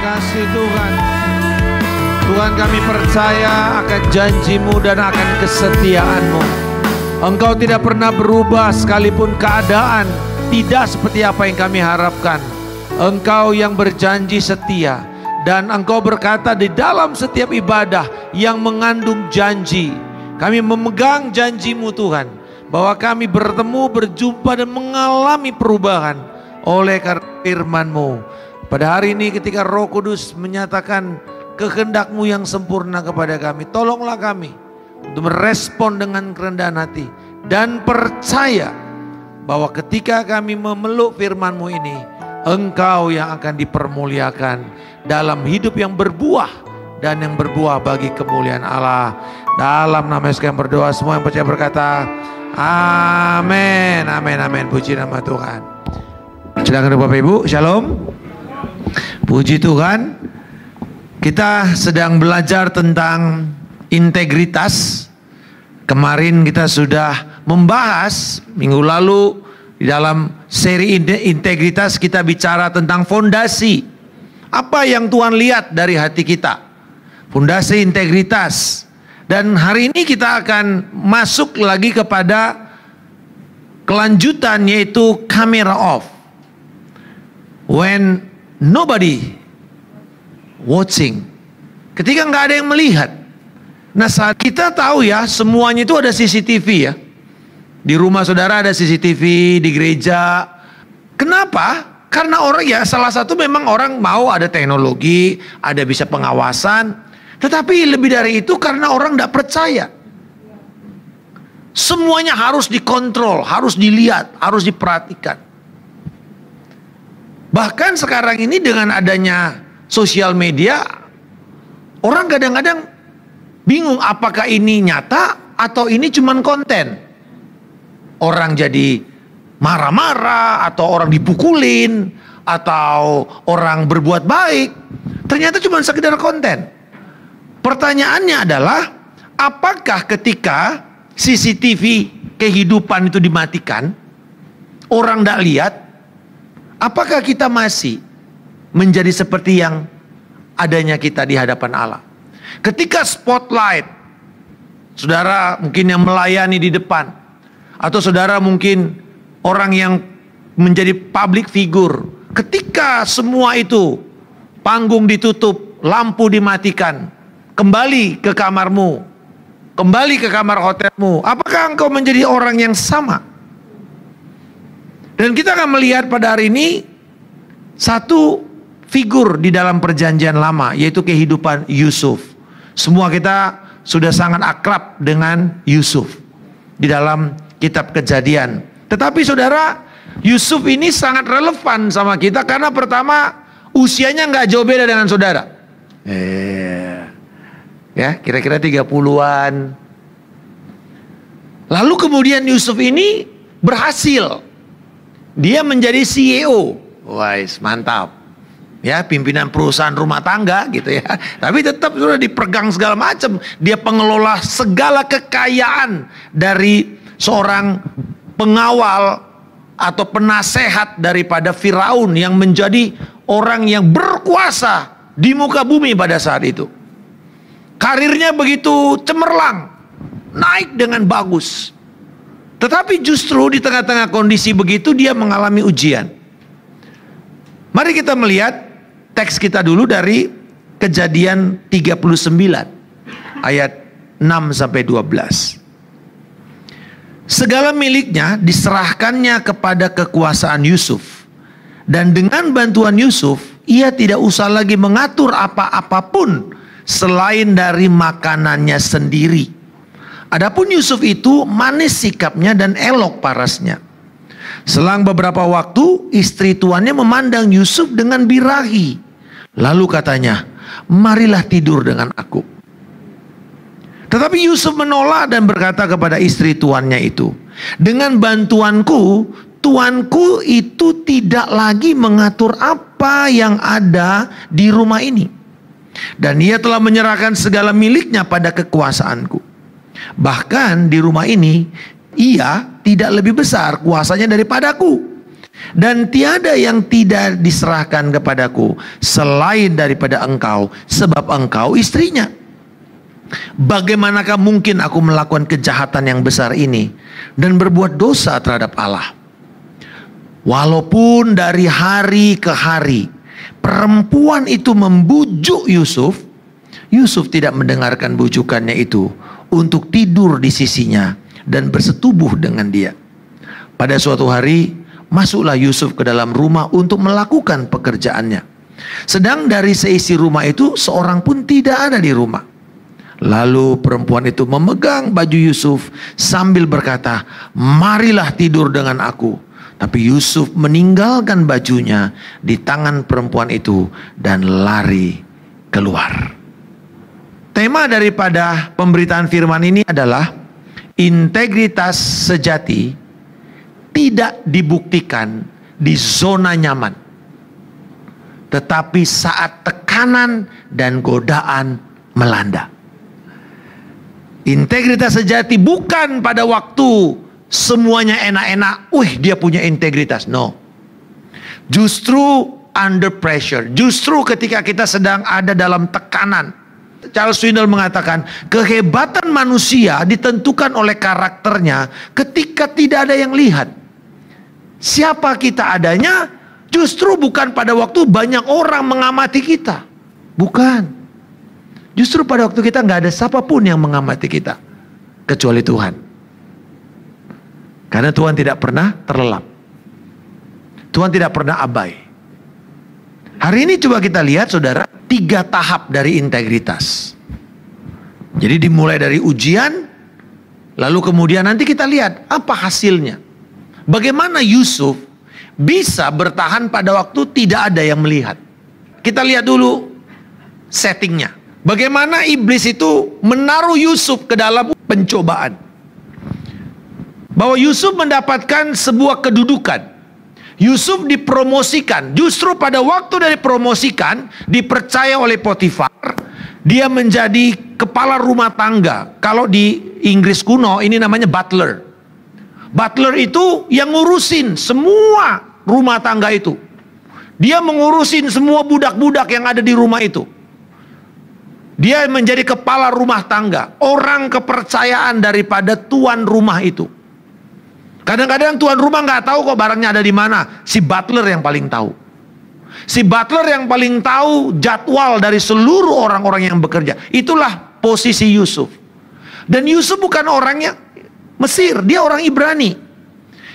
kasih Tuhan. Tuhan, kami percaya akan janji-Mu dan akan kesetiaan-Mu. Engkau tidak pernah berubah sekalipun keadaan tidak seperti apa yang kami harapkan. Engkau yang berjanji setia. Dan Engkau berkata di dalam setiap ibadah yang mengandung janji, kami memegang janji-Mu Tuhan, bahwa kami bertemu, berjumpa dan mengalami perubahan oleh karena firman-Mu. Pada hari ini ketika Roh Kudus menyatakan kehendak-Mu yang sempurna kepada kami, tolonglah kami untuk merespon dengan kerendahan hati dan percaya bahwa ketika kami memeluk firman-Mu ini, Engkau yang akan dipermuliakan dalam hidup yang berbuah dan yang berbuah bagi kemuliaan Allah. Dalam nama Yesus kami berdoa, semua yang percaya berkata amin, amin, amin. Puji nama Tuhan. Silakan Bapak Ibu, shalom. Puji Tuhan. Kita sedang belajar tentang integritas. Kemarin kita sudah membahas minggu lalu di dalam seri integritas kita bicara tentang fondasi. Apa yang Tuhan lihat dari hati kita? Fondasi integritas. Dan hari ini kita akan masuk lagi kepada kelanjutan, yaitu camera off. When nobody watching. Ketika nggak ada yang melihat. Nah, saat kita tahu ya, semuanya itu ada CCTV ya. Di rumah saudara ada CCTV, di gereja. Kenapa? Karena orang ya, salah satu memang orang mau ada teknologi, ada bisa pengawasan. Tetapi lebih dari itu karena orang tidak percaya. Semuanya harus dikontrol, harus dilihat, harus diperhatikan. Bahkan sekarang ini dengan adanya sosial media, orang kadang-kadang bingung apakah ini nyata atau ini cuman konten. Orang jadi marah-marah, atau orang dipukulin, atau orang berbuat baik. Ternyata cuma sekedar konten. Pertanyaannya adalah, apakah ketika CCTV kehidupan itu dimatikan, orang tidak lihat, apakah kita masih menjadi seperti yang adanya kita di hadapan Allah? Ketika spotlight, saudara mungkin yang melayani di depan, atau saudara mungkin orang yang menjadi public figure, ketika semua itu panggung ditutup, lampu dimatikan, kembali ke kamarmu, kembali ke kamar hotelmu, apakah engkau menjadi orang yang sama? Dan kita akan melihat pada hari ini satu figur di dalam perjanjian lama, yaitu kehidupan Yusuf. Semua kita sudah sangat akrab dengan Yusuf di dalam kitab Kejadian. Tetapi saudara, Yusuf ini sangat relevan sama kita karena pertama usianya nggak jauh beda dengan saudara. Ya, kira-kira 30-an. Lalu kemudian Yusuf ini berhasil. Dia menjadi CEO. Wais, mantap. Ya, pimpinan perusahaan rumah tangga gitu ya. Tapi tetap sudah dipegang segala macam. Dia pengelola segala kekayaan dari seorang pengawal atau penasehat daripada Firaun yang menjadi orang yang berkuasa di muka bumi pada saat itu. Karirnya begitu cemerlang, naik dengan bagus. Tetapi justru di tengah-tengah kondisi begitu dia mengalami ujian. Mari kita melihat teks kita dulu dari Kejadian 39 ayat 6-12. Segala miliknya diserahkannya kepada kekuasaan Yusuf. Dan dengan bantuan Yusuf, ia tidak usah lagi mengatur apa-apapun selain dari makanannya sendiri. Adapun Yusuf itu manis sikapnya dan elok parasnya. Selang beberapa waktu, istri tuannya memandang Yusuf dengan birahi. Lalu katanya, marilah tidur dengan aku. Tetapi Yusuf menolak dan berkata kepada istri tuannya itu, dengan bantuanku, tuanku itu tidak lagi mengatur apa yang ada di rumah ini. Dan ia telah menyerahkan segala miliknya pada kekuasaanku. Bahkan di rumah ini, ia tidak lebih besar kuasanya daripadaku. Dan tiada yang tidak diserahkan kepadaku selain daripada engkau, sebab engkau istrinya. Bagaimanakah mungkin aku melakukan kejahatan yang besar ini dan berbuat dosa terhadap Allah? Walaupun dari hari ke hari perempuan itu membujuk Yusuf, Yusuf tidak mendengarkan bujukannya itu untuk tidur di sisinya dan bersetubuh dengan dia. Pada suatu hari masuklah Yusuf ke dalam rumah untuk melakukan pekerjaannya. Sedang dari seisi rumah itu seorang pun tidak ada di rumah. Lalu perempuan itu memegang baju Yusuf sambil berkata, marilah tidur dengan aku. Tapi Yusuf meninggalkan bajunya di tangan perempuan itu dan lari keluar. Tema daripada pemberitaan firman ini adalah integritas sejati tidak dibuktikan di zona nyaman, tetapi saat tekanan dan godaan melanda. Integritas sejati bukan pada waktu semuanya enak-enak, dia punya integritas. No. Justru under pressure, justru ketika kita sedang ada dalam tekanan. Charles Swindoll mengatakan, kehebatan manusia ditentukan oleh karakternya ketika tidak ada yang lihat. Siapa kita adanya justru bukan pada waktu banyak orang mengamati kita. Bukan. Justru pada waktu kita nggak ada siapapun yang mengamati kita kecuali Tuhan. Karena Tuhan tidak pernah terlelap. Tuhan tidak pernah abai. Hari ini coba kita lihat saudara, 3 tahap dari integritas. Jadi dimulai dari ujian, lalu kemudian nanti kita lihat apa hasilnya. Bagaimana Yusuf bisa bertahan pada waktu tidak ada yang melihat. Kita lihat dulu settingnya. Bagaimana iblis itu menaruh Yusuf ke dalam pencobaan. Bahwa Yusuf mendapatkan sebuah kedudukan. Yusuf dipromosikan. Justru pada waktu dari promosikan, dipercaya oleh Potifar, dia menjadi kepala rumah tangga. Kalau di Inggris kuno ini namanya butler. Butler itu yang ngurusin semua rumah tangga itu. Dia mengurusin semua budak-budak yang ada di rumah itu. Dia menjadi kepala rumah tangga, orang kepercayaan daripada tuan rumah itu. Kadang-kadang tuan rumah nggak tahu kok barangnya ada di mana. Si butler yang paling tahu. Si butler yang paling tahu jadwal dari seluruh orang-orang yang bekerja. Itulah posisi Yusuf. Dan Yusuf bukan orangnya Mesir, dia orang Ibrani.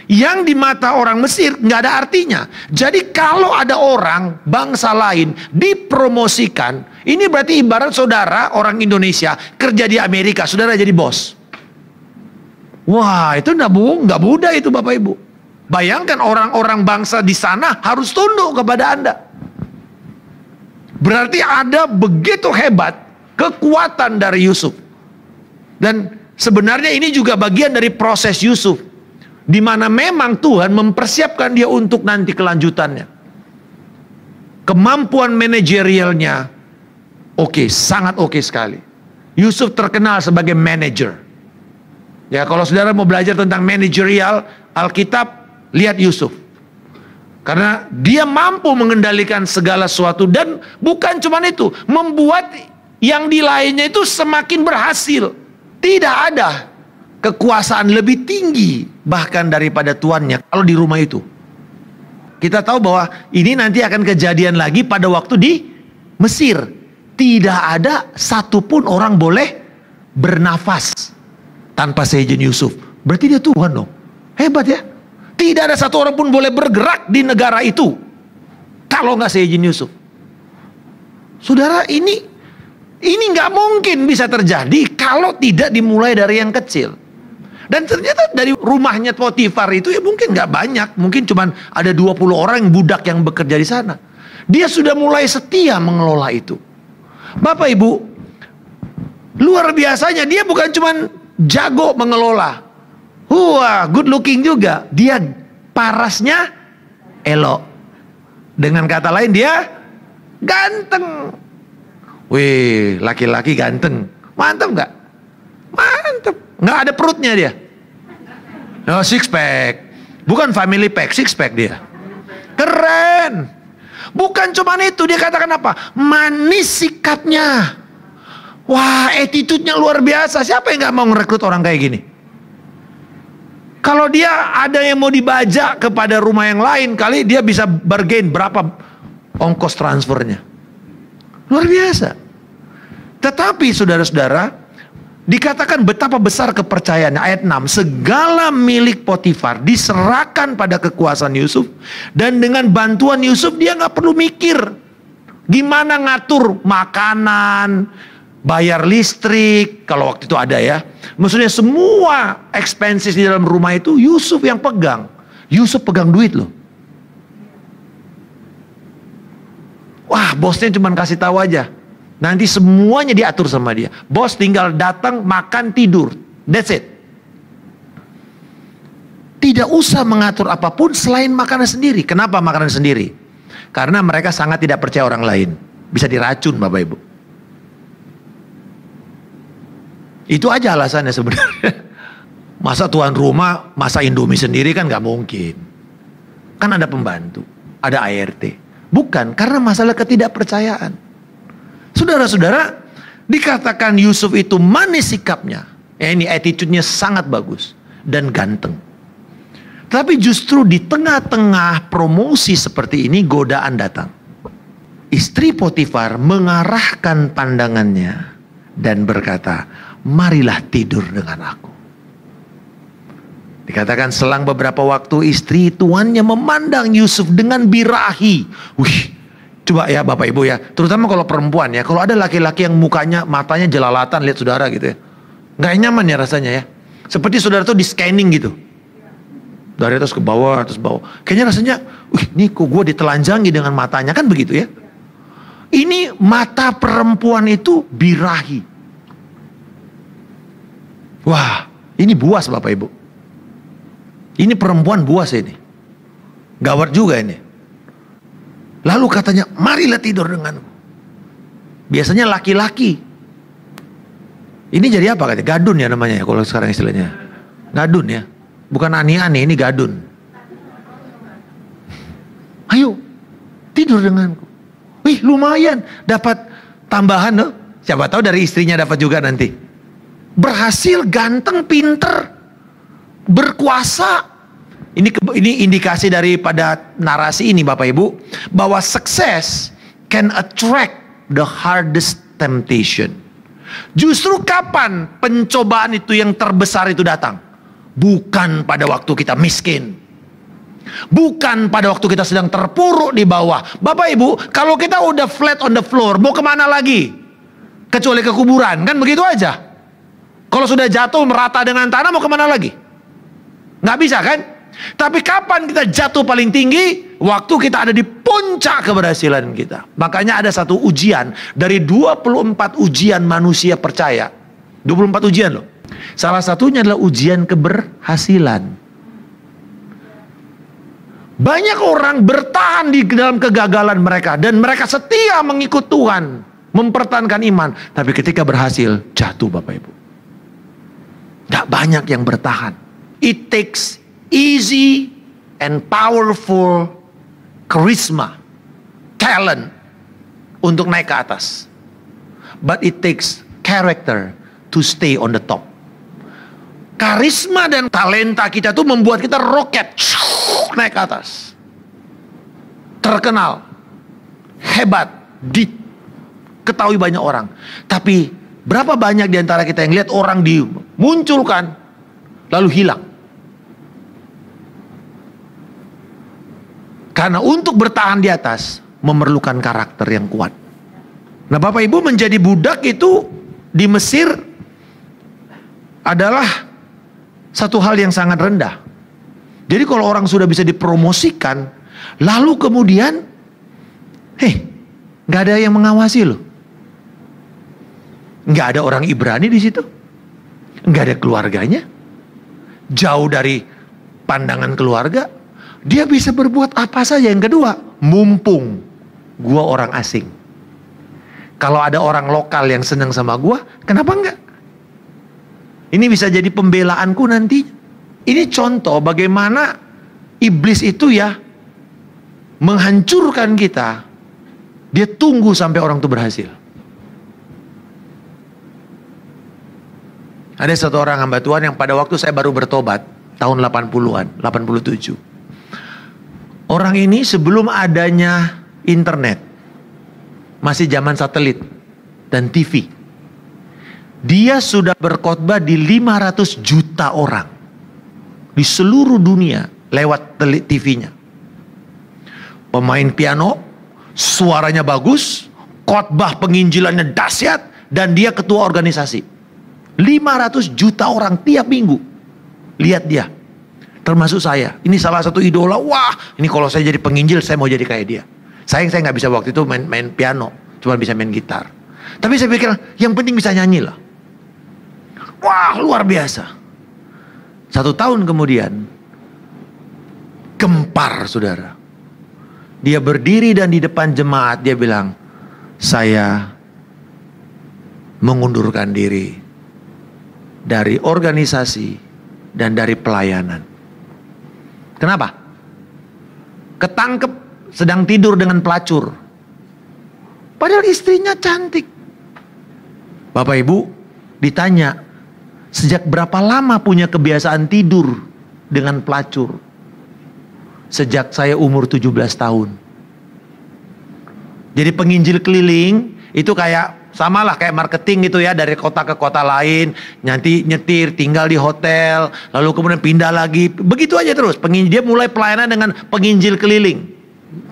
Yang di mata orang Mesir nggak ada artinya. Jadi kalau ada orang bangsa lain dipromosikan, ini berarti ibarat saudara orang Indonesia kerja di Amerika, saudara jadi bos. Wah, itu nggak mudah itu Bapak Ibu. Bayangkan orang-orang bangsa di sana harus tunduk kepada Anda. Berarti ada begitu hebat kekuatan dari Yusuf. Dan sebenarnya ini juga bagian dari proses Yusuf, di mana memang Tuhan mempersiapkan dia untuk nanti kelanjutannya. Kemampuan manajerialnya oke, sangat oke sekali. Yusuf terkenal sebagai manajer. Ya, kalau saudara mau belajar tentang manajerial Alkitab, lihat Yusuf. Karena dia mampu mengendalikan segala sesuatu. Dan bukan cuma itu, membuat yang di lainnya itu semakin berhasil. Tidak ada kekuasaan lebih tinggi bahkan daripada tuannya kalau di rumah itu. Kita tahu bahwa ini nanti akan kejadian lagi pada waktu di Mesir. Tidak ada satupun orang boleh bernafas tanpa seizin Yusuf. Berarti dia Tuhan dong. Hebat ya. Tidak ada satu orang pun boleh bergerak di negara itu kalau nggak seizin Yusuf. Saudara, ini nggak mungkin bisa terjadi kalau tidak dimulai dari yang kecil. Dan ternyata dari rumahnya Potifar itu ya mungkin nggak banyak. Mungkin cuma ada 20 orang yang budak yang bekerja di sana. Dia sudah mulai setia mengelola itu. Bapak Ibu, luar biasanya dia bukan cuma jago mengelola. Wah, good looking juga. Dia parasnya elok. Dengan kata lain dia ganteng. Wih, laki-laki ganteng. Mantap nggak? Mantap. Nggak ada perutnya dia. Oh, six pack. Bukan family pack, six pack dia. Keren. Bukan cuma itu, dia katakan apa? Manis sikapnya. Wah, attitude-nya luar biasa. Siapa yang gak mau ngerekrut orang kayak gini? Kalau dia ada yang mau dibajak kepada rumah yang lain, kali dia bisa bargain berapa ongkos transfernya. Luar biasa. Tetapi saudara-saudara, dikatakan betapa besar kepercayaannya. Ayat 6, segala milik Potifar diserahkan pada kekuasaan Yusuf. Dan dengan bantuan Yusuf dia gak perlu mikir gimana ngatur makanan, bayar listrik, kalau waktu itu ada ya. Maksudnya semua expenses di dalam rumah itu Yusuf yang pegang. Yusuf pegang duit loh. Wah, bosnya cuma kasih tahu aja. Nanti semuanya diatur sama dia. Bos tinggal datang, makan, tidur. That's it. Tidak usah mengatur apapun selain makanan sendiri. Kenapa makanan sendiri? Karena mereka sangat tidak percaya orang lain. Bisa diracun Bapak Ibu. Itu aja alasannya sebenarnya. Masa tuan rumah masak Indomie sendiri kan gak mungkin. Kan ada pembantu, ada ART. Bukan, karena masalah ketidakpercayaan. Saudara-saudara, dikatakan Yusuf itu manis sikapnya. Ini attitude-nya sangat bagus dan ganteng. Tapi justru di tengah-tengah promosi seperti ini godaan datang. Istri Potifar mengarahkan pandangannya dan berkata, marilah tidur dengan aku. Dikatakan selang beberapa waktu istri tuannya memandang Yusuf dengan birahi. Wih, coba ya Bapak Ibu ya, terutama kalau perempuan ya, kalau ada laki-laki yang mukanya, matanya jelalatan, lihat saudara gitu ya, nggak nyaman ya rasanya ya. Seperti saudara tuh di scanning gitu, dari atas ke bawah, kayaknya rasanya, wih ini kok gue ditelanjangi dengan matanya, kan begitu ya. Ini mata perempuan itu birahi. Wah, ini buas Bapak Ibu. Ini perempuan buas ini. Gawat juga ini. Lalu katanya, marilah tidur denganku. Biasanya laki-laki. Ini jadi apa katanya? Gadun ya namanya ya, kalau sekarang istilahnya. Gadun ya. Bukan ani-ani, ini gadun. Ayo, tidur denganku. Wih, lumayan. Dapat tambahan loh. Siapa tahu dari istrinya dapat juga nanti. Berhasil, ganteng, pinter, berkuasa. Ini indikasi daripada narasi ini Bapak Ibu, bahwa sukses can attract the hardest temptation. Justru kapan pencobaan itu yang terbesar itu datang? Bukan pada waktu kita miskin, bukan pada waktu kita sedang terpuruk di bawah. Bapak Ibu, kalau kita udah flat on the floor, mau kemana lagi? Kecuali ke kuburan, kan begitu aja. Kalau sudah jatuh merata dengan tanah, mau kemana lagi? Nggak bisa kan? Tapi kapan kita jatuh paling tinggi? Waktu kita ada di puncak keberhasilan kita. Makanya ada satu ujian dari 24 ujian manusia percaya. 24 ujian loh. Salah satunya adalah ujian keberhasilan. Banyak orang bertahan di dalam kegagalan mereka, dan mereka setia mengikut Tuhan, mempertahankan iman. Tapi ketika berhasil, jatuh Bapak Ibu. Gak banyak yang bertahan. It takes easy and powerful charisma, talent untuk naik ke atas. But it takes character to stay on the top. Karisma dan talenta kita tuh membuat kita roket, naik ke atas. Terkenal, hebat, diketahui banyak orang. Tapi berapa banyak di antara kita yang lihat orang dimunculkan lalu hilang? Karena untuk bertahan di atas memerlukan karakter yang kuat. Nah Bapak Ibu, menjadi budak itu di Mesir adalah satu hal yang sangat rendah. Jadi kalau orang sudah bisa dipromosikan, lalu kemudian, gak ada yang mengawasi loh. Gak ada orang Ibrani di situ, gak ada keluarganya, jauh dari pandangan keluarga. Dia bisa berbuat apa saja. Yang kedua, mumpung gua orang asing. Kalau ada orang lokal yang senang sama gua, kenapa enggak? Ini bisa jadi pembelaanku nanti. Ini contoh bagaimana iblis itu ya menghancurkan kita, dia tunggu sampai orang itu berhasil. Ada satu orang hamba Tuhan yang pada waktu saya baru bertobat, tahun 80-an, 87. Orang ini sebelum adanya internet, masih zaman satelit dan TV, dia sudah berkhotbah di 500 juta orang di seluruh dunia lewat TV-nya. Pemain piano, suaranya bagus, khotbah penginjilannya dahsyat, dan dia ketua organisasi. 500 juta orang tiap minggu lihat dia, termasuk saya. Ini salah satu idola. Wah, ini kalau saya jadi penginjil, saya mau jadi kayak dia. Sayang saya nggak bisa waktu itu main piano, cuma bisa main gitar. Tapi saya pikir yang penting bisa nyanyi lah. Wah, luar biasa. 1 tahun kemudian gempar, saudara. Dia berdiri dan di depan jemaat dia bilang, saya mengundurkan diri dari organisasi dan dari pelayanan. Kenapa? Ketangkep sedang tidur dengan pelacur. Padahal istrinya cantik. Bapak Ibu ditanya, sejak berapa lama punya kebiasaan tidur dengan pelacur? Sejak saya umur 17 tahun. Jadi penginjil keliling itu kayak samalah kayak marketing gitu ya, dari kota ke kota lain, nanti nyetir, tinggal di hotel, lalu kemudian pindah lagi, begitu aja terus. Dia mulai pelayanan dengan penginjil keliling.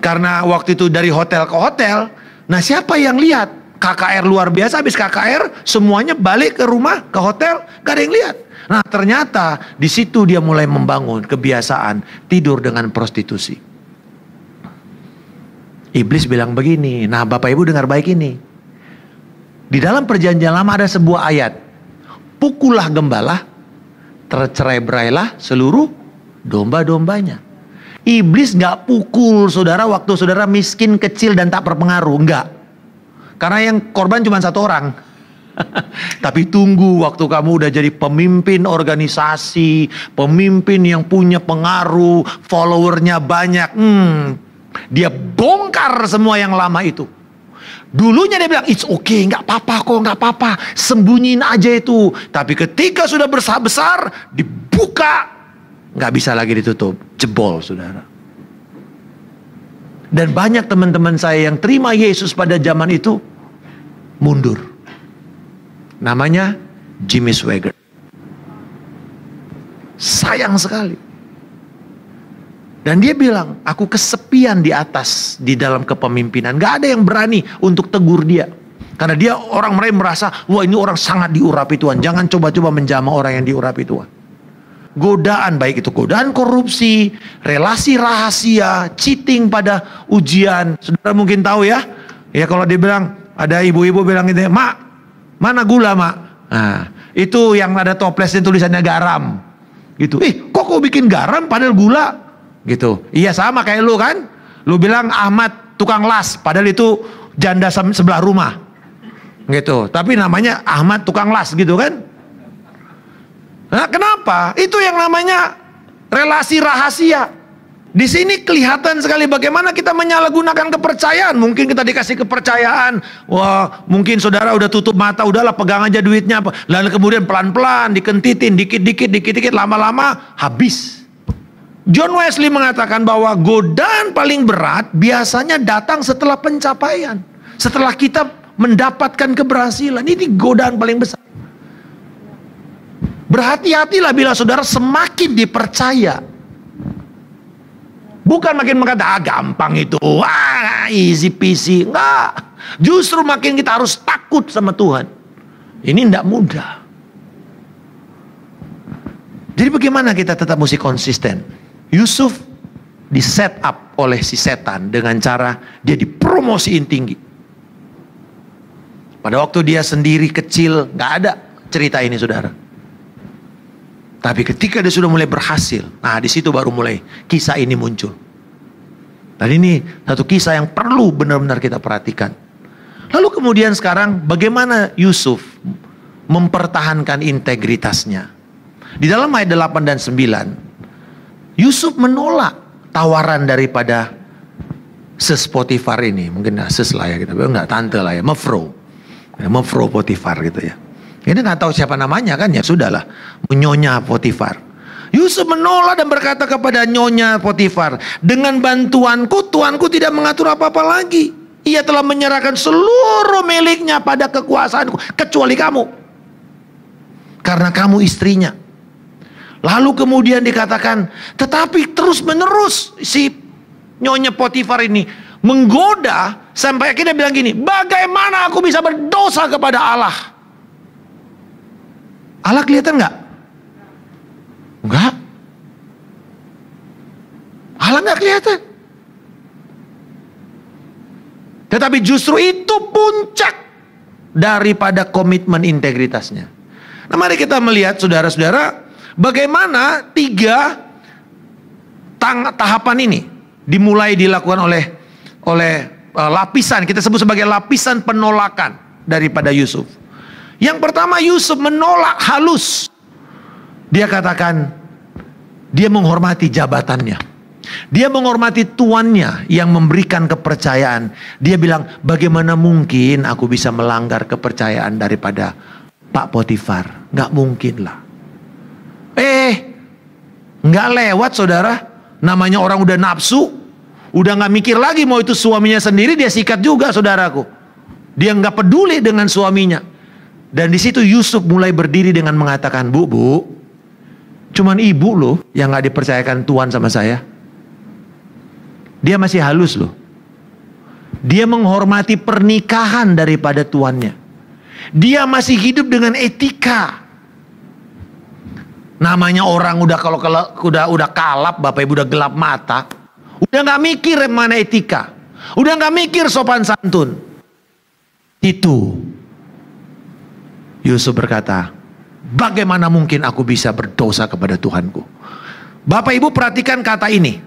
Karena waktu itu dari hotel ke hotel, nah siapa yang lihat? KKR luar biasa, habis KKR semuanya balik ke rumah, ke hotel, gak ada yang lihat. Nah ternyata di situ dia mulai membangun kebiasaan tidur dengan prostitusi. Iblis bilang begini, nah Bapak Ibu dengar baik ini. Di dalam perjanjian lama ada sebuah ayat. Pukullah gembala, tercerai-berailah seluruh domba-dombanya. Iblis gak pukul saudara waktu saudara miskin, kecil dan tak berpengaruh, enggak. Karena yang korban cuma 1 orang. Tapi tunggu waktu kamu udah jadi pemimpin organisasi, pemimpin yang punya pengaruh, followernya banyak. Dia bongkar semua yang lama itu. Dulunya dia bilang, it's okay, gak apa-apa kok, gak apa-apa, sembunyiin aja itu. Tapi ketika sudah besar-besar, dibuka, gak bisa lagi ditutup, jebol saudara. Dan banyak teman-teman saya yang terima Yesus pada zaman itu mundur. Namanya Jimmy Swaggart. Sayang sekali. Dan dia bilang, aku kesepian di atas, di dalam kepemimpinan. Gak ada yang berani untuk tegur dia. Karena dia orang merasa, wah ini orang sangat diurapi Tuhan. Jangan coba-coba menjamah orang yang diurapi Tuhan. Godaan, baik itu godaan korupsi, relasi rahasia, cheating pada ujian. Saudara mungkin tahu ya. Ya kalau dia bilang, ada ibu-ibu bilang gitu, Mak, mana gula Mak? Nah, itu yang ada toplesnya tulisannya garam. Gitu. Kok kau bikin garam padahal gula? Gitu. Iya sama kayak lu kan. Lu bilang Ahmad tukang las, padahal itu janda sebelah rumah. Gitu. Tapi namanya Ahmad tukang las gitu kan. Nah, kenapa? Itu yang namanya relasi rahasia. Di sini kelihatan sekali bagaimana kita menyalahgunakan kepercayaan. Mungkin kita dikasih kepercayaan, wah mungkin saudara udah tutup mata, udahlah pegang aja duitnya. Lalu kemudian pelan-pelan dikentitin, dikit-dikit, lama-lama habis. John Wesley mengatakan bahwa godaan paling berat biasanya datang setelah pencapaian. Setelah kita mendapatkan keberhasilan, ini godaan paling besar. Berhati-hatilah bila saudara semakin dipercaya. Bukan makin mengatakan, gampang itu, easy peasy. Enggak. Justru makin kita harus takut sama Tuhan. Ini tidak mudah. Jadi bagaimana kita tetap mesti konsisten? Yusuf di set up oleh si setan dengan cara dia dipromosiin tinggi. Pada waktu dia sendiri kecil, nggak ada cerita ini saudara. Tapi ketika dia sudah mulai berhasil, nah di situ baru mulai kisah ini muncul. Dan ini satu kisah yang perlu benar-benar kita perhatikan. Lalu kemudian sekarang bagaimana Yusuf mempertahankan integritasnya? Di dalam ayat 8 dan 9, Yusuf menolak tawaran daripada Ses Potifar ini, mungkin ses lah ya kita, enggak tante lah ya, Mefro Potifar gitu ya. Ini nggak tahu siapa namanya kan, ya sudahlah, Nyonya Potifar. Yusuf menolak dan berkata kepada Nyonya Potifar, dengan bantuanku tuanku tidak mengatur apa-apa lagi. Ia telah menyerahkan seluruh miliknya pada kekuasaanku, kecuali kamu, karena kamu istrinya. Lalu kemudian dikatakan, tetapi terus menerus si Nyonya Potifar ini menggoda sampai akhirnya bilang gini, bagaimana aku bisa berdosa kepada Allah? Allah kelihatan nggak? Enggak. Allah nggak kelihatan. Tetapi justru itu puncak daripada komitmen integritasnya. Nah, mari kita melihat saudara-saudara, bagaimana 3 tahapan ini dimulai dilakukan oleh lapisan, kita sebut sebagai lapisan penolakan daripada Yusuf. Yang pertama, Yusuf menolak halus. Dia katakan, dia menghormati jabatannya. Dia menghormati tuannya yang memberikan kepercayaan. Dia bilang, bagaimana mungkin aku bisa melanggar kepercayaan daripada Pak Potifar? Gak mungkin lah. Gak lewat saudara. Namanya orang udah nafsu, udah gak mikir lagi mau itu suaminya sendiri, dia sikat juga saudaraku. Dia gak peduli dengan suaminya. Dan di situ Yusuf mulai berdiri dengan mengatakan, Bu, cuman ibu loh yang gak dipercayakan Tuhan sama saya. Dia masih halus loh. Dia menghormati pernikahan daripada tuannya. Dia masih hidup dengan etika. Namanya orang udah udah kalap, Bapak Ibu udah gelap mata, udah nggak mikir mana etika, udah nggak mikir sopan santun. Itu Yusuf berkata, bagaimana mungkin aku bisa berdosa kepada Tuhanku? Bapak Ibu perhatikan kata ini.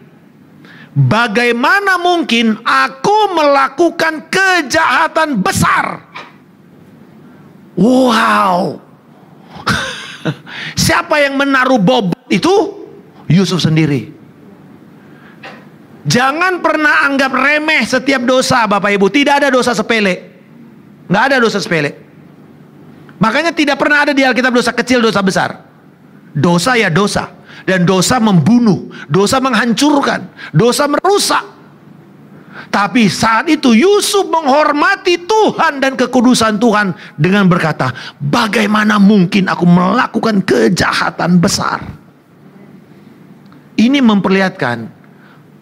Bagaimana mungkin aku melakukan kejahatan besar? Wow. Siapa yang menaruh bobot itu? Yusuf sendiri. Jangan pernah anggap remeh setiap dosa Bapak Ibu. Tidak ada dosa sepele. Nggak ada dosa sepele. Makanya tidak pernah ada di Alkitab dosa kecil, dosa besar. Dosa ya dosa. Dan dosa membunuh, dosa menghancurkan, dosa merusak. Tapi saat itu Yusuf menghormati Tuhan dan kekudusan Tuhan dengan berkata, bagaimana mungkin aku melakukan kejahatan besar? Ini memperlihatkan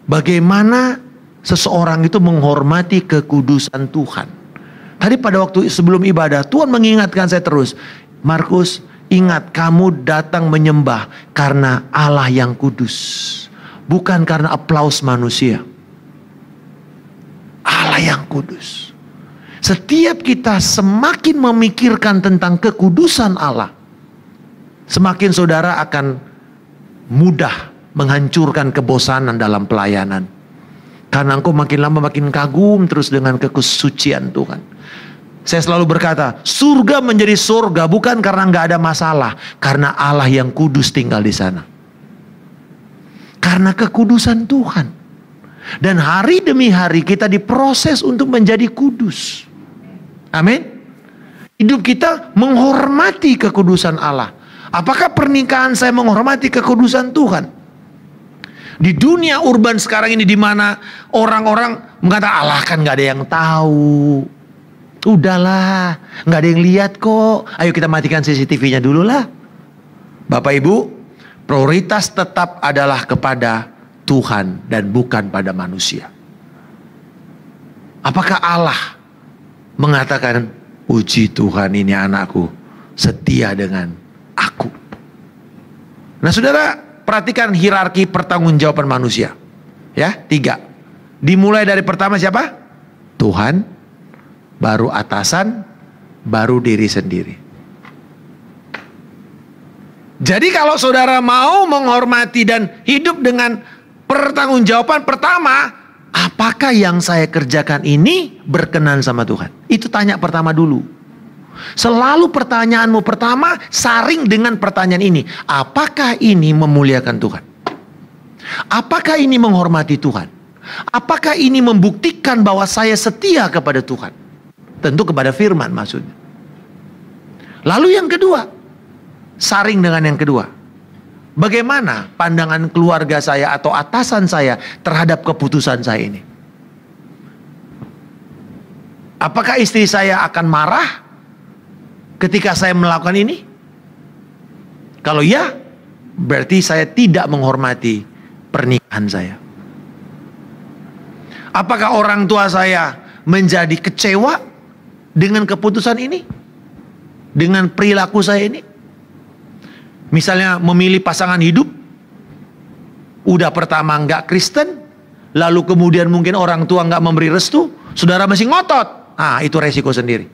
bagaimana seseorang itu menghormati kekudusan Tuhan. Tadi pada waktu sebelum ibadah, Tuhan mengingatkan saya terus, Markus, ingat, kamu datang menyembah karena Allah yang kudus, bukan karena aplaus manusia. Allah yang kudus. Setiap kita semakin memikirkan tentang kekudusan Allah, semakin saudara akan mudah menghancurkan kebosanan dalam pelayanan. Karena engkau makin lama makin kagum terus dengan kesucian Tuhan. Saya selalu berkata, surga menjadi surga bukan karena nggak ada masalah, karena Allah yang kudus tinggal di sana. Karena kekudusan Tuhan. Dan hari demi hari kita diproses untuk menjadi kudus. Amin. Hidup kita menghormati kekudusan Allah. Apakah pernikahan saya menghormati kekudusan Tuhan? Di dunia urban sekarang ini, di mana orang-orang mengatakan Allah kan nggak ada yang tahu. Udahlah, nggak ada yang lihat kok. Ayo kita matikan CCTV-nya dulu lah. Bapak Ibu, prioritas tetap adalah kepada Tuhan dan bukan pada manusia. Apakah Allah mengatakan, puji Tuhan ini anakku setia dengan aku? Nah saudara, perhatikan hierarki pertanggungjawaban manusia. Ya, 3. Dimulai dari pertama siapa? Tuhan, baru atasan, baru diri sendiri. Jadi kalau saudara mau menghormati dan hidup dengan pertanggungjawaban pertama, apakah yang saya kerjakan ini berkenan sama Tuhan? Itu tanya pertama dulu. Selalu pertanyaanmu pertama saring dengan pertanyaan ini. Apakah ini memuliakan Tuhan? Apakah ini menghormati Tuhan? Apakah ini membuktikan bahwa saya setia kepada Tuhan? Tentu kepada firman maksudnya. Lalu yang kedua, saring dengan yang kedua. Bagaimana pandangan keluarga saya atau atasan saya terhadap keputusan saya ini? Apakah istri saya akan marah ketika saya melakukan ini? Kalau ya, berarti saya tidak menghormati pernikahan saya. Apakah orang tua saya menjadi kecewa dengan keputusan ini? Dengan perilaku saya ini? Misalnya memilih pasangan hidup, udah pertama nggak Kristen, lalu kemudian mungkin orang tua nggak memberi restu, saudara masih ngotot. Itu resiko sendiri.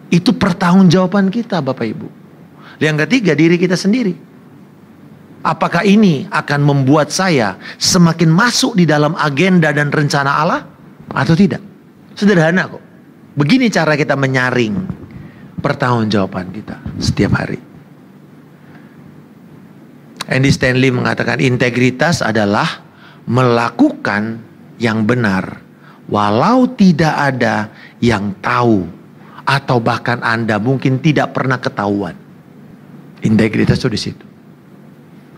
Itu pertanggungjawaban kita, Bapak Ibu. Yang ketiga, diri kita sendiri. Apakah ini akan membuat saya semakin masuk di dalam agenda dan rencana Allah atau tidak? Sederhana kok. Begini cara kita menyaring pertanggungjawaban kita setiap hari. Andy Stanley mengatakan integritas adalah melakukan yang benar walau tidak ada yang tahu atau bahkan Anda mungkin tidak pernah ketahuan. Integritas itu di situ.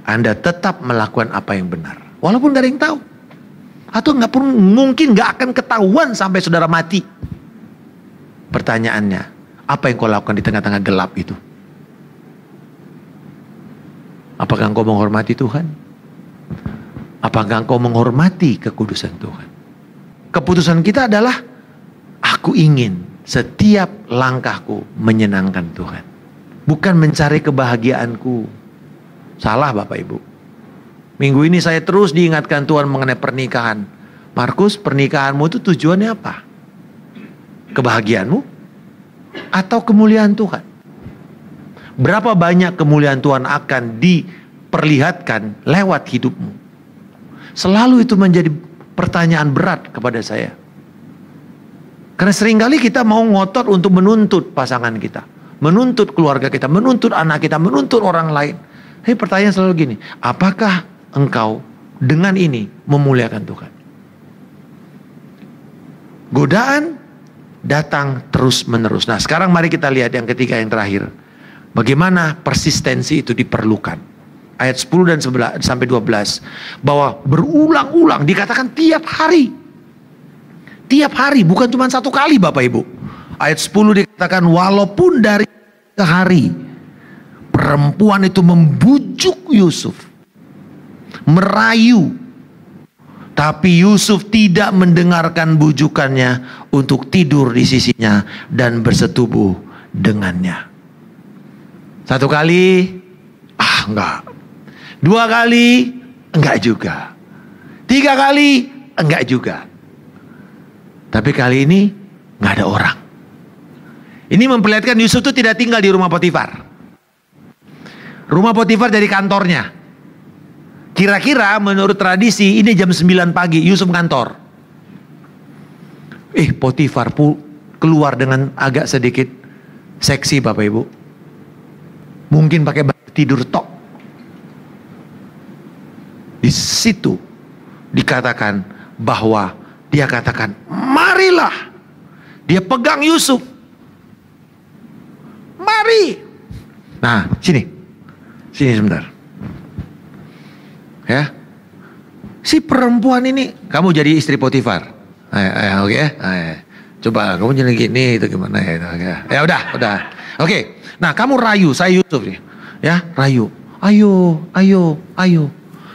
Anda tetap melakukan apa yang benar walaupun gak ada yang tahu, atau mungkin gak akan ketahuan sampai saudara mati. Pertanyaannya, apa yang kau lakukan di tengah-tengah gelap itu? Apakah engkau menghormati Tuhan? Apakah engkau menghormati kekudusan Tuhan? Keputusan kita adalah, aku ingin setiap langkahku menyenangkan Tuhan, bukan mencari kebahagiaanku. Salah Bapak Ibu. Minggu ini saya terus diingatkan Tuhan mengenai pernikahan. Markus, pernikahanmu itu tujuannya apa? Kebahagiaanmu atau kemuliaan Tuhan? Berapa banyak kemuliaan Tuhan akan diperlihatkan lewat hidupmu? Selalu itu menjadi pertanyaan berat kepada saya. Karena seringkali kita mau ngotot untuk menuntut pasangan kita, menuntut keluarga kita, menuntut anak kita, menuntut orang lain. Tapi pertanyaan selalu gini, apakah engkau dengan ini memuliakan Tuhan? Godaan datang terus menerus. Nah sekarang mari kita lihat yang ketiga, yang terakhir. Bagaimana persistensi itu diperlukan. Ayat 10 dan 11 sampai 12. Bahwa berulang-ulang dikatakan tiap hari. Tiap hari, bukan cuma satu kali Bapak Ibu. Ayat 10 dikatakan walaupun dari ke hari, perempuan itu membujuk Yusuf, merayu. Tapi Yusuf tidak mendengarkan bujukannya untuk tidur di sisinya dan bersetubuh dengannya. Satu kali, enggak. Dua kali, enggak juga. Tiga kali, enggak juga. Tapi kali ini enggak ada orang. Ini memperlihatkan Yusuf itu tidak tinggal di rumah Potifar. Rumah Potifar dari kantornya. Kira-kira menurut tradisi ini jam 9 pagi Yusuf kantor. Potifar keluar dengan agak sedikit seksi Bapak Ibu. Mungkin pakai baju tidur tok. Di situ dikatakan bahwa dia katakan, marilah. Dia pegang Yusuf. Mari. Nah, sini. Sini sebentar. Ya. Si perempuan ini, kamu jadi istri Potifar. Oke ya. Coba kamu jadi gini itu gimana ya. Ya udah. Oke. Nah, kamu rayu saya Yusuf nih. Ya, rayu. Ayo.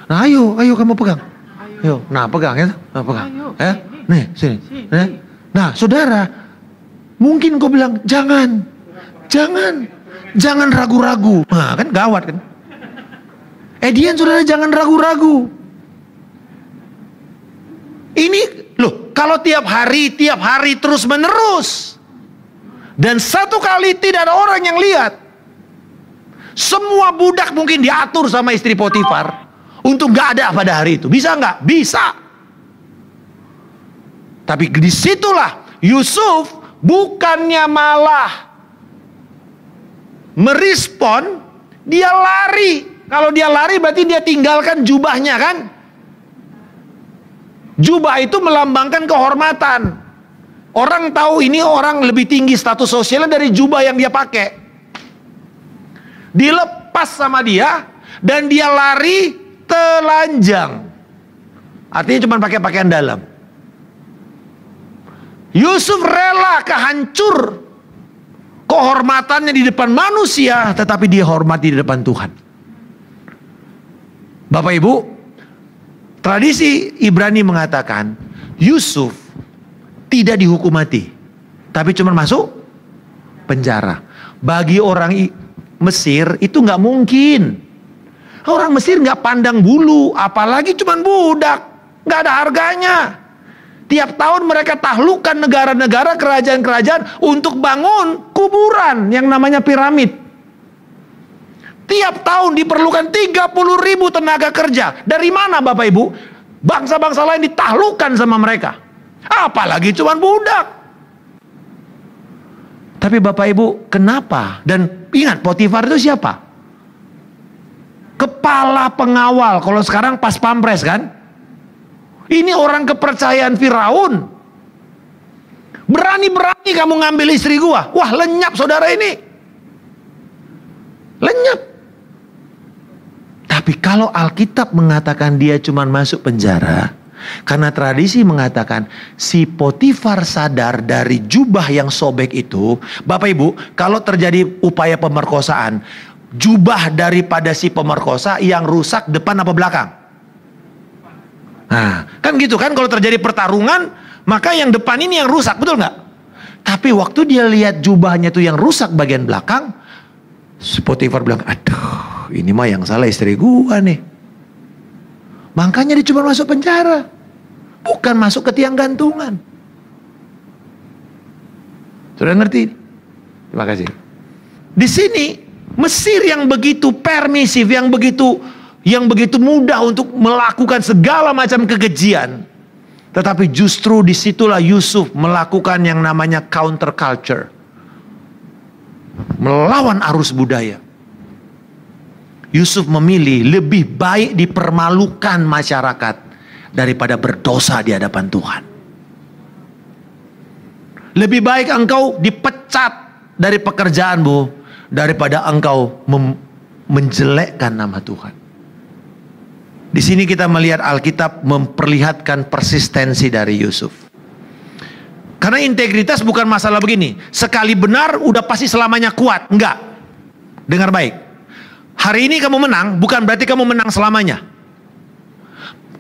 Nah, ayo kamu pegang. Ayo. Nah, pegang ya. Nah, pegang. Ya. Nih, sini. Nah, saudara, mungkin kau bilang jangan ragu-ragu. Nah, kan gawat kan. Dian saudara jangan ragu-ragu. Ini loh, kalau tiap hari terus menerus. Dan satu kali tidak ada orang yang lihat. Semua budak mungkin diatur sama istri Potifar untuk gak ada pada hari itu. Bisa gak? Bisa. Tapi disitulah Yusuf bukannya malah merespon, dia lari. Kalau dia lari berarti dia tinggalkan jubahnya kan. Jubah itu melambangkan kehormatan. Orang tahu ini orang lebih tinggi status sosialnya dari jubah yang dia pakai. Dilepas sama dia dan dia lari telanjang. Artinya cuma pakai pakaian dalam. Yusuf rela kehancur kehormatannya di depan manusia, tetapi dia hormati di depan Tuhan. Bapak Ibu, tradisi Ibrani mengatakan Yusuf tidak dihukum mati, tapi cuma masuk penjara. Bagi orang Mesir itu nggak mungkin. Orang Mesir nggak pandang bulu, apalagi cuma budak, nggak ada harganya. Tiap tahun mereka taklukkan negara-negara, kerajaan-kerajaan untuk bangun kuburan yang namanya piramid. Tiap tahun diperlukan 30.000 tenaga kerja. Dari mana Bapak Ibu? Bangsa-bangsa lain ditaklukkan sama mereka. Apalagi cuma budak. Tapi Bapak Ibu, kenapa? Dan ingat, Potifar itu siapa? Kepala pengawal. Kalau sekarang pas pampres kan? Ini orang kepercayaan Firaun. Berani-berani kamu ngambil istri gua. Wah, lenyap saudara ini. Lenyap. Tapi kalau Alkitab mengatakan dia cuma masuk penjara, karena tradisi mengatakan si Potifar sadar dari jubah yang sobek itu. Bapak Ibu, kalau terjadi upaya pemerkosaan, jubah daripada si pemerkosa yang rusak depan apa belakang? Nah, kan gitu kan, kalau terjadi pertarungan, maka yang depan ini yang rusak, betul nggak? Tapi waktu dia lihat jubahnya tuh yang rusak bagian belakang, Potifar bilang, aduh, ini mah yang salah istri gua nih. Makanya dia cuma masuk penjara, bukan masuk ke tiang gantungan. Sudah ngerti? Terima kasih. Di sini Mesir yang begitu permisif, yang begitu mudah untuk melakukan segala macam kekejian. Tetapi justru disitulah Yusuf melakukan yang namanya counter culture. Melawan arus budaya. Yusuf memilih lebih baik dipermalukan masyarakat daripada berdosa di hadapan Tuhan. Lebih baik engkau dipecat dari pekerjaanmu daripada engkau menjelekkan nama Tuhan. Di sini kita melihat Alkitab memperlihatkan persistensi dari Yusuf. Karena integritas bukan masalah begini, sekali benar udah pasti selamanya kuat. Enggak. Dengar baik. Hari ini kamu menang bukan berarti kamu menang selamanya.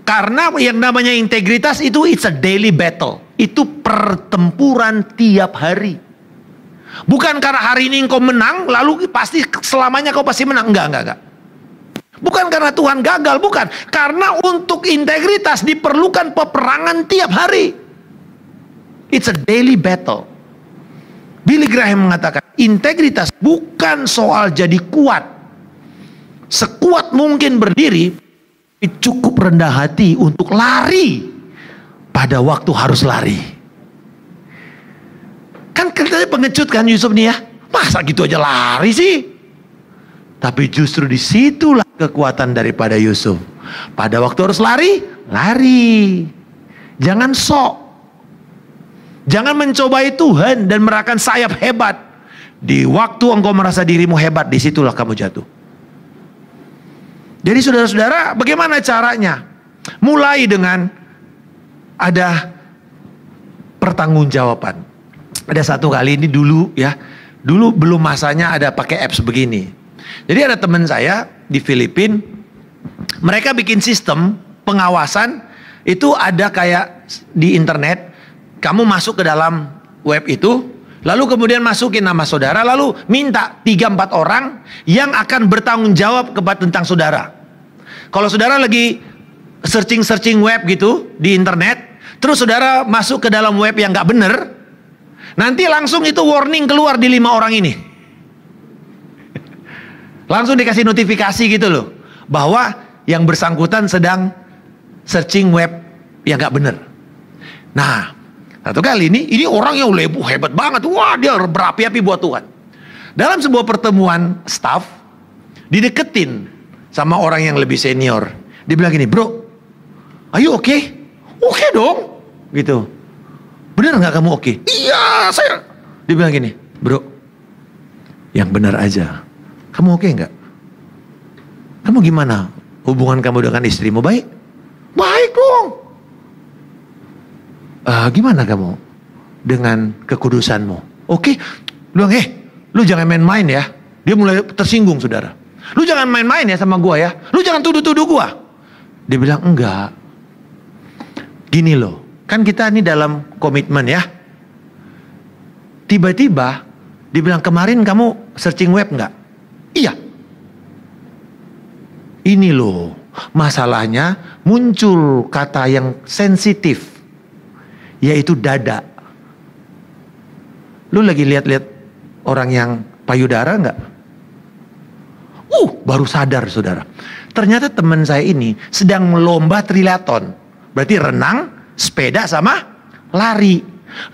Karena yang namanya integritas itu it's a daily battle. Itu pertempuran tiap hari. Bukan karena hari ini engkau menang lalu pasti selamanya kau pasti menang. Enggak. Bukan karena Tuhan gagal, bukan. Karena untuk integritas diperlukan peperangan tiap hari. It's a daily battle. Billy Graham mengatakan, integritas bukan soal jadi kuat. Sekuat mungkin berdiri, cukup rendah hati untuk lari pada waktu harus lari. Kan kelihatannya pengecut kan Yusuf nih ya. Masa gitu aja lari sih? Tapi justru disitulah kekuatan daripada Yusuf. Pada waktu harus lari, lari. Jangan sok. Jangan mencobai Tuhan dan merasakan sayap hebat. Di waktu engkau merasa dirimu hebat, disitulah kamu jatuh. Jadi saudara-saudara, bagaimana caranya? Mulai dengan ada pertanggungjawaban. Ada satu kali ini dulu ya. Dulu belum masanya ada pakai apps begini. Jadi ada teman saya di Filipina, mereka bikin sistem pengawasan, itu ada kayak di internet, kamu masuk ke dalam web itu, lalu kemudian masukin nama saudara, lalu minta 3-4 orang yang akan bertanggung jawab tentang saudara. Kalau saudara lagi searching web gitu di internet, terus saudara masuk ke dalam web yang nggak bener, nanti langsung itu warning keluar di 5 orang ini. Langsung dikasih notifikasi gitu loh, bahwa yang bersangkutan sedang searching web yang gak bener. Nah, satu kali ini orang yang hebat banget. Wah, dia berapi-api buat Tuhan. Dalam sebuah pertemuan staff, dideketin sama orang yang lebih senior. Dia bilang gini, bro, are you okay? Oke dong, gitu. Benar nggak kamu oke? Iya, saya. Dia bilang gini, bro, yang benar aja. Kamu oke nggak? Kamu gimana? Hubungan kamu dengan istrimu baik? Baik dong. Gimana kamu dengan kekudusanmu? Oke. Lu bilang, lu jangan main-main ya. Dia mulai tersinggung, saudara. Lu jangan main-main ya sama gua ya. Lu jangan tuduh-tuduh gua. Dia bilang, enggak. Gini loh, kan kita ini dalam komitmen ya. Tiba-tiba dia bilang, kemarin kamu searching web enggak? Iya. Ini loh, masalahnya muncul kata yang sensitif, yaitu dada. Lu lagi lihat-lihat orang yang payudara enggak? Baru sadar, saudara. Ternyata teman saya ini sedang melomba triathlon. Berarti renang, sepeda, sama lari.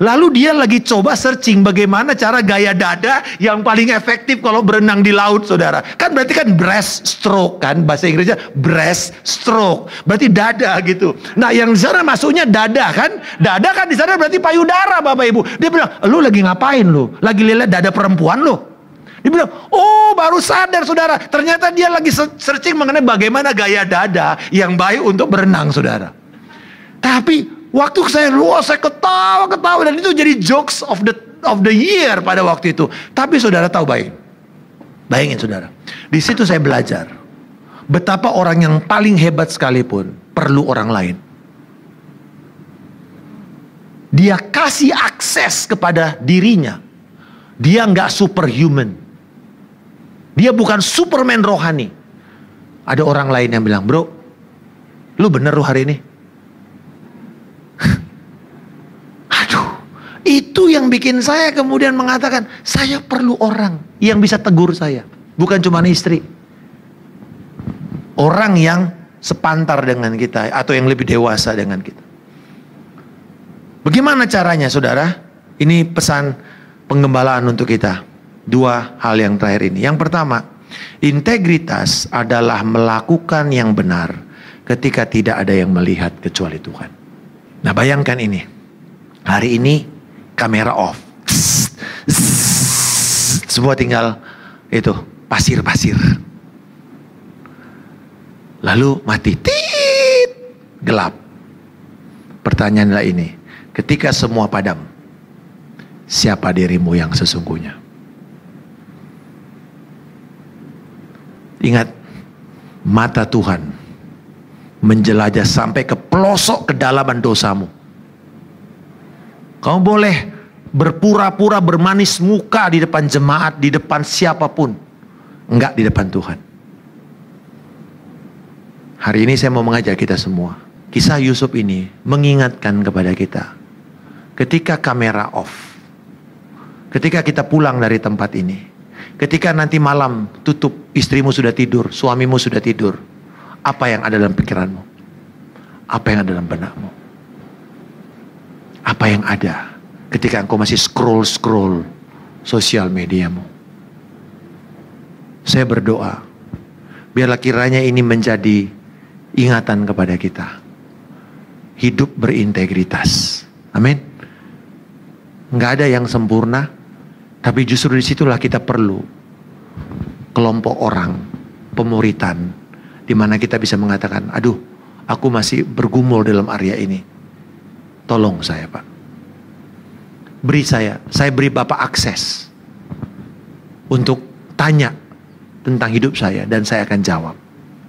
Lalu dia lagi coba searching bagaimana cara gaya dada yang paling efektif kalau berenang di laut, saudara. Kan berarti kan breaststroke kan, bahasa Inggrisnya breaststroke. Berarti dada gitu. Nah yang di sana masuknya dada kan. Dada kan di sana berarti payudara, Bapak Ibu. Dia bilang, lu lagi ngapain lu? Lagi lihat dada perempuan lu? Dia bilang, oh baru sadar, saudara. Ternyata dia lagi searching mengenai bagaimana gaya dada yang baik untuk berenang, saudara. Tapi waktu saya ketawa dan itu jadi jokes of the year pada waktu itu. Tapi saudara tahu bayangin saudara. Di situ saya belajar betapa orang yang paling hebat sekalipun perlu orang lain. Dia kasih akses kepada dirinya. Dia nggak superhuman. Dia bukan Superman rohani. Ada orang lain yang bilang, bro, lu bener lu hari ini. Itu yang bikin saya kemudian mengatakan, saya perlu orang yang bisa tegur saya. Bukan cuma istri. Orang yang sepantar dengan kita, atau yang lebih dewasa dengan kita. Bagaimana caranya, saudara? Ini pesan penggembalaan untuk kita. Dua hal yang terakhir ini. Yang pertama, integritas adalah melakukan yang benar ketika tidak ada yang melihat kecuali Tuhan. Nah bayangkan ini. Hari ini kamera off. Semua tinggal itu pasir-pasir. Lalu mati. Tit, gelap. Pertanyaanlah ini. Ketika semua padam, siapa dirimu yang sesungguhnya? Ingat, mata Tuhan menjelajah sampai ke pelosok kedalaman dosamu. Kamu boleh berpura-pura bermanis muka di depan jemaat, di depan siapapun. Enggak di depan Tuhan. Hari ini saya mau mengajak kita semua. Kisah Yusuf ini mengingatkan kepada kita. Ketika kamera off. Ketika kita pulang dari tempat ini. Ketika nanti malam tutup, istrimu sudah tidur, suamimu sudah tidur. Apa yang ada dalam pikiranmu? Apa yang ada dalam benakmu? Apa yang ada ketika engkau masih scroll sosial mediamu? Saya berdoa, biarlah kiranya ini menjadi ingatan kepada kita. Hidup berintegritas. Amin. Nggak ada yang sempurna, tapi justru disitulah kita perlu kelompok orang, pemuritan, di mana kita bisa mengatakan, aduh, aku masih bergumul dalam area ini. Tolong saya, Pak. Beri saya beri Bapak akses untuk tanya tentang hidup saya dan saya akan jawab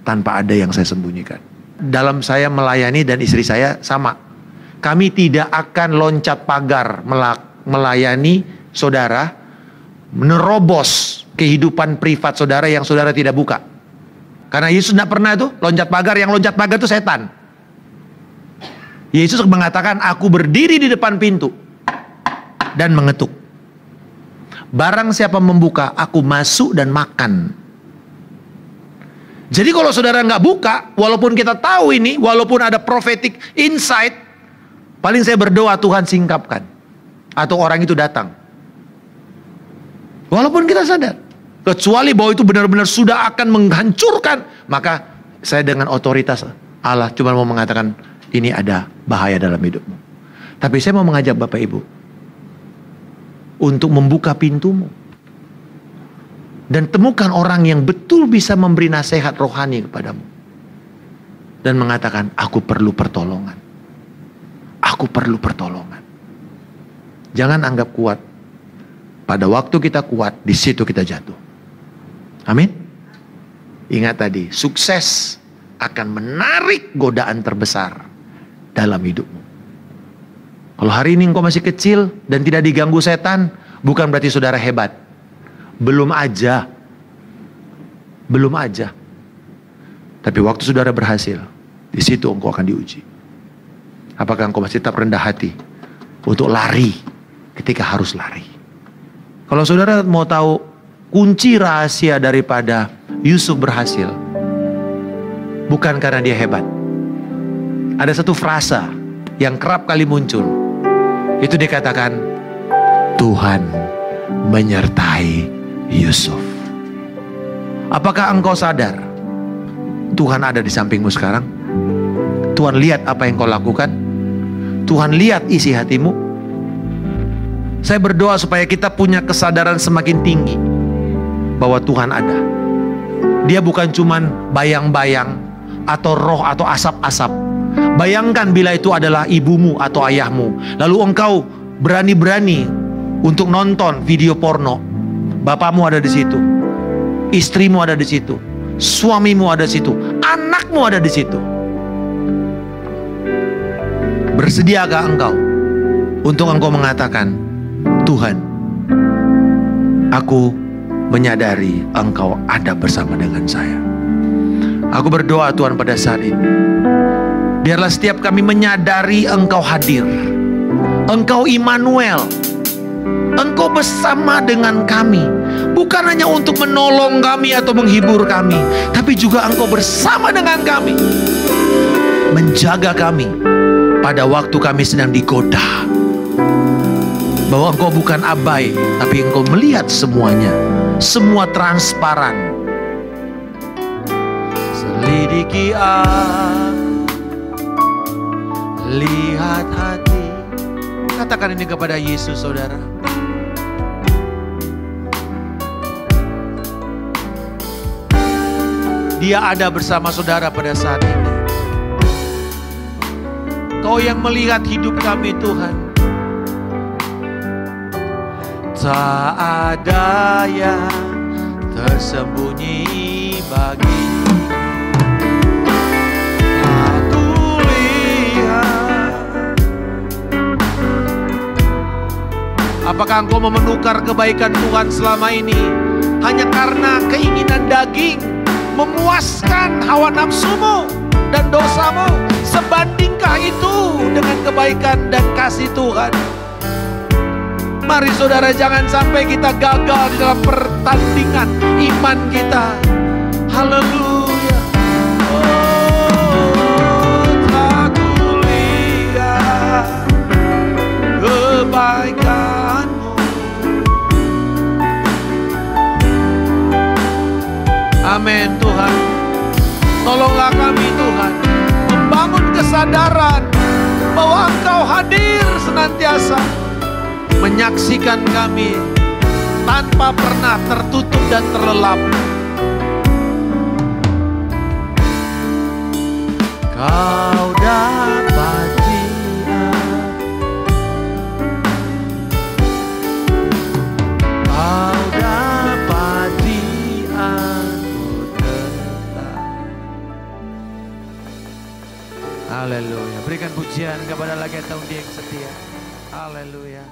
tanpa ada yang saya sembunyikan. Dalam saya melayani dan istri saya sama. Kami tidak akan loncat pagar melayani saudara, menerobos kehidupan privat saudara yang saudara tidak buka. Karena Yesus tidak pernah itu loncat pagar, yang loncat pagar itu setan. Yesus mengatakan, aku berdiri di depan pintu dan mengetuk. Barang siapa membuka, aku masuk dan makan. Jadi kalau saudara nggak buka, walaupun kita tahu ini, walaupun ada prophetic insight, paling saya berdoa Tuhan singkapkan. Atau orang itu datang. Walaupun kita sadar. Kecuali bahwa itu benar-benar sudah akan menghancurkan. Maka saya dengan otoritas Allah cuma mau mengatakan, ini ada bahaya dalam hidupmu. Tapi saya mau mengajak Bapak Ibu untuk membuka pintumu. Dan temukan orang yang betul bisa memberi nasihat rohani kepadamu. Dan mengatakan, aku perlu pertolongan. Aku perlu pertolongan. Jangan anggap kuat. Pada waktu kita kuat, di situ kita jatuh. Amin. Ingat tadi, sukses akan menarik godaan terbesar dalam hidupmu. Kalau hari ini engkau masih kecil dan tidak diganggu setan, bukan berarti saudara hebat. Belum aja. Belum aja. Tapi waktu saudara berhasil, di situ engkau akan diuji. Apakah engkau masih tetap rendah hati untuk lari ketika harus lari? Kalau saudara mau tahu kunci rahasia daripada Yusuf berhasil, bukan karena dia hebat. Ada satu frasa yang kerap kali muncul. Itu dikatakan, Tuhan menyertai Yusuf. Apakah engkau sadar Tuhan ada di sampingmu sekarang? Tuhan lihat apa yang kau lakukan. Tuhan lihat isi hatimu. Saya berdoa supaya kita punya kesadaran semakin tinggi bahwa Tuhan ada. Dia bukan cuman bayang-bayang atau roh atau asap-asap. Bayangkan bila itu adalah ibumu atau ayahmu, lalu engkau berani-berani untuk nonton video porno. Bapakmu ada di situ, istrimu ada di situ, suamimu ada di situ, anakmu ada di situ. Bersediakah engkau untuk engkau mengatakan, Tuhan, aku menyadari engkau ada bersama dengan saya. Aku berdoa Tuhan pada saat ini, biarlah setiap kami menyadari engkau hadir. Engkau Immanuel. Engkau bersama dengan kami. Bukan hanya untuk menolong kami atau menghibur kami, tapi juga engkau bersama dengan kami, menjaga kami pada waktu kami sedang digoda. Bahwa engkau bukan abai, tapi engkau melihat semuanya. Semua transparan. Selidiki aku, lihat hati. Katakan ini kepada Yesus, saudara. Dia ada bersama saudara pada saat ini. Kau yang melihat hidup kami, Tuhan. Tak ada yang tersembunyi bagimu. Aku lihat. Apakah engkau menukar kebaikan Tuhan selama ini hanya karena keinginan daging, memuaskan hawa nafsumu dan dosamu? Sebandingkah itu dengan kebaikan dan kasih Tuhan? Mari saudara, jangan sampai kita gagal di dalam pertandingan iman kita. Haleluya. Oh, tak kulihat kebaikanmu. Amin Tuhan. Tolonglah kami Tuhan, membangun kesadaran bahwa Engkau hadir senantiasa, menyaksikan kami tanpa pernah tertutup dan terlelap. Kau dapat lihat, kau dapat lihat tetap. Haleluya. Berikan pujian kepada Lagi Tahun Dia yang setia. Haleluya.